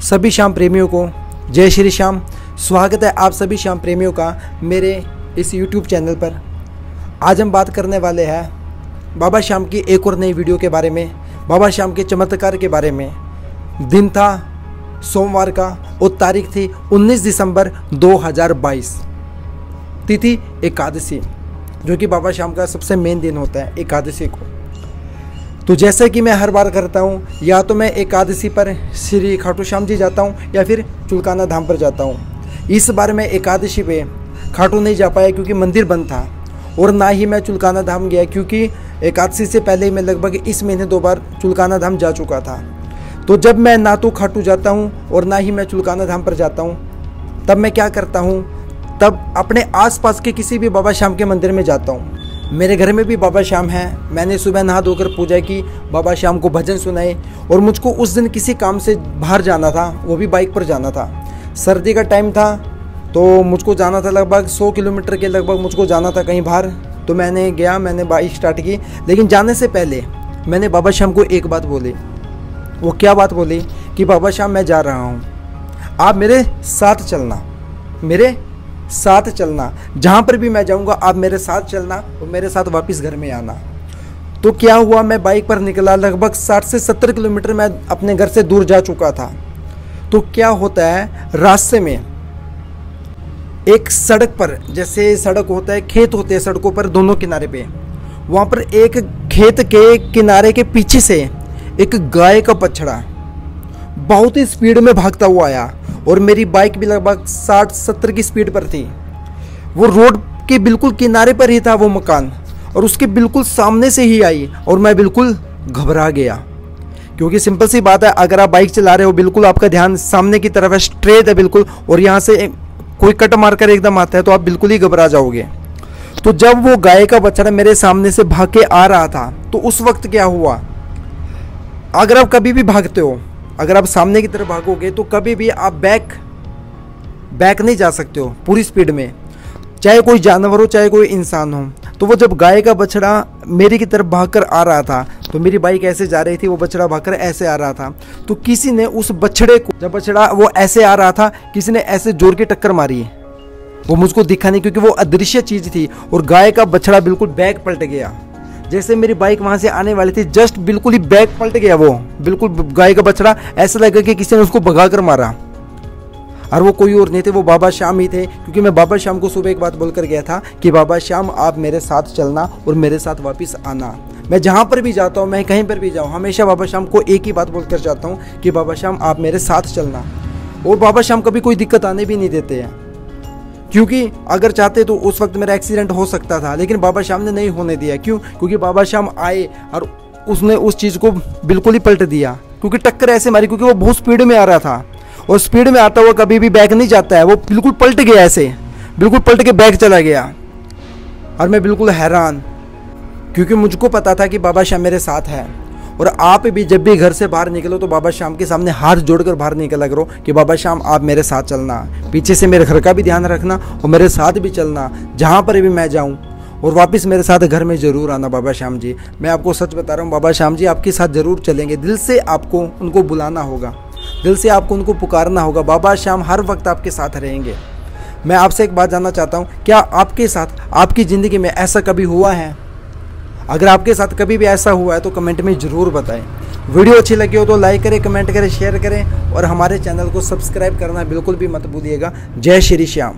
सभी श्याम प्रेमियों को जय श्री श्याम। स्वागत है आप सभी श्याम प्रेमियों का मेरे इस YouTube चैनल पर। आज हम बात करने वाले हैं बाबा श्याम की एक और नई वीडियो के बारे में, बाबा श्याम के चमत्कार के बारे में। दिन था सोमवार का और तारीख थी 19 दिसंबर 2022, तिथि एकादशी, जो कि बाबा श्याम का सबसे मेन दिन होता है एकादशी को। तो जैसे कि मैं हर बार करता हूँ, या तो मैं एकादशी पर श्री खाटू श्याम जी जाता हूँ या फिर चुलकाना धाम पर जाता हूँ। इस बार मैं एकादशी पे खाटू नहीं जा पाया क्योंकि मंदिर बंद था, और ना ही मैं चुलकाना धाम गया क्योंकि एकादशी से पहले ही मैं लगभग इस महीने 2 बार चुलकाना धाम जा चुका था। तो जब मैं ना तो खाटू जाता हूँ और ना ही मैं चुलकाना धाम पर जाता हूँ, तब मैं क्या करता हूँ, तब अपने आसपास के किसी भी बाबा श्याम के मंदिर में जाता हूँ। मेरे घर में भी बाबा श्याम हैं। मैंने सुबह नहा धोकर पूजा की, बाबा श्याम को भजन सुनाए, और मुझको उस दिन किसी काम से बाहर जाना था, वो भी बाइक पर जाना था। सर्दी का टाइम था तो मुझको जाना था लगभग 100 किलोमीटर के लगभग मुझको जाना था कहीं बाहर। तो मैंने गया, मैंने बाइक स्टार्ट की, लेकिन जाने से पहले मैंने बाबा श्याम को एक बात बोली। वो क्या बात बोली कि बाबा श्याम मैं जा रहा हूँ, आप मेरे साथ चलना, मेरे साथ चलना, जहाँ पर भी मैं जाऊँगा आप मेरे साथ चलना और मेरे साथ वापस घर में आना। तो क्या हुआ, मैं बाइक पर निकला, लगभग 60 से 70 किलोमीटर मैं अपने घर से दूर जा चुका था। तो क्या होता है, रास्ते में एक सड़क पर, जैसे सड़क होता है, खेत होते हैं सड़कों पर दोनों किनारे पे, वहाँ पर एक खेत के किनारे के पीछे से एक गाय का बछड़ा बहुत ही स्पीड में भागता हुआ आया, और मेरी बाइक भी लगभग 60-70 की स्पीड पर थी। वो रोड के बिल्कुल किनारे पर ही था वो मकान, और उसके बिल्कुल सामने से ही आई, और मैं बिल्कुल घबरा गया। क्योंकि सिंपल सी बात है, अगर आप बाइक चला रहे हो, बिल्कुल आपका ध्यान सामने की तरफ है, स्ट्रेट है बिल्कुल, और यहाँ से कोई कट मारकर एकदम आता है तो आप बिल्कुल ही घबरा जाओगे। तो जब वो गाय का बछड़ा मेरे सामने से भाग के आ रहा था, तो उस वक्त क्या हुआ, अगर आप कभी भी भागते हो, अगर आप सामने की तरफ भागोगे तो कभी भी आप बैक नहीं जा सकते हो पूरी स्पीड में, चाहे कोई जानवर हो चाहे कोई इंसान हो। तो वो जब गाय का बछड़ा मेरी की तरफ भागकर आ रहा था, तो मेरी बाइक ऐसे जा रही थी, वो बछड़ा भागकर ऐसे आ रहा था। तो किसी ने उस बछड़े को, जब बछड़ा वो ऐसे आ रहा था, किसी ने ऐसे जोर की टक्कर मारी। वो मुझको दिखा नहीं क्योंकि वो अदृश्य चीज़ थी, और गाय का बछड़ा बिल्कुल बैक पलट गया। जैसे मेरी बाइक वहाँ से आने वाली थी, जस्ट बिल्कुल ही बैक पलट गया वो, बिल्कुल गाय का बछड़ा, ऐसा लगा कि किसी ने उसको भगा कर मारा। और वो कोई और नहीं थे, वो बाबा श्याम ही थे। क्योंकि मैं बाबा श्याम को सुबह एक बात बोलकर गया था कि बाबा श्याम आप मेरे साथ चलना और मेरे साथ वापस आना। मैं जहाँ पर भी जाता हूँ, मैं कहीं पर भी जाऊँ, हमेशा बाबा श्याम को एक ही बात बोलकर जाता हूँ कि बाबा श्याम आप मेरे साथ चलना। और बाबा श्याम कभी कोई दिक्कत आने भी नहीं देते हैं, क्योंकि अगर चाहते तो उस वक्त मेरा एक्सीडेंट हो सकता था, लेकिन बाबा श्याम ने नहीं होने दिया। क्यों? क्योंकि बाबा श्याम आए और उसने उस चीज़ को बिल्कुल ही पलट दिया। क्योंकि टक्कर ऐसे मारी, क्योंकि वो बहुत स्पीड में आ रहा था, और स्पीड में आता हुआ कभी भी बैक नहीं जाता है, वो बिल्कुल पलट गया, ऐसे बिल्कुल पलट के बैक चला गया। और मैं बिल्कुल हैरान, क्योंकि मुझको पता था कि बाबा श्याम मेरे साथ है। और आप भी जब भी घर से बाहर निकलो तो बाबा श्याम के सामने हाथ जोड़कर बाहर निकला करो कि बाबा श्याम आप मेरे साथ चलना, पीछे से मेरे घर का भी ध्यान रखना और मेरे साथ भी चलना, जहाँ पर भी मैं जाऊँ, और वापस मेरे साथ घर में ज़रूर आना बाबा श्याम जी। मैं आपको सच बता रहा हूँ, बाबा श्याम जी आपके साथ ज़रूर चलेंगे। दिल से आपको उनको बुलाना होगा, दिल से आपको उनको पुकारना होगा। बाबा श्याम हर वक्त आपके साथ रहेंगे। मैं आपसे एक बात जानना चाहता हूँ, क्या आपके साथ आपकी ज़िंदगी में ऐसा कभी हुआ है? अगर आपके साथ कभी भी ऐसा हुआ है तो कमेंट में ज़रूर बताएं। वीडियो अच्छी लगी हो तो लाइक करें, कमेंट करें, शेयर करें, और हमारे चैनल को सब्सक्राइब करना बिल्कुल भी मत भूलिएगा। जय श्री श्याम।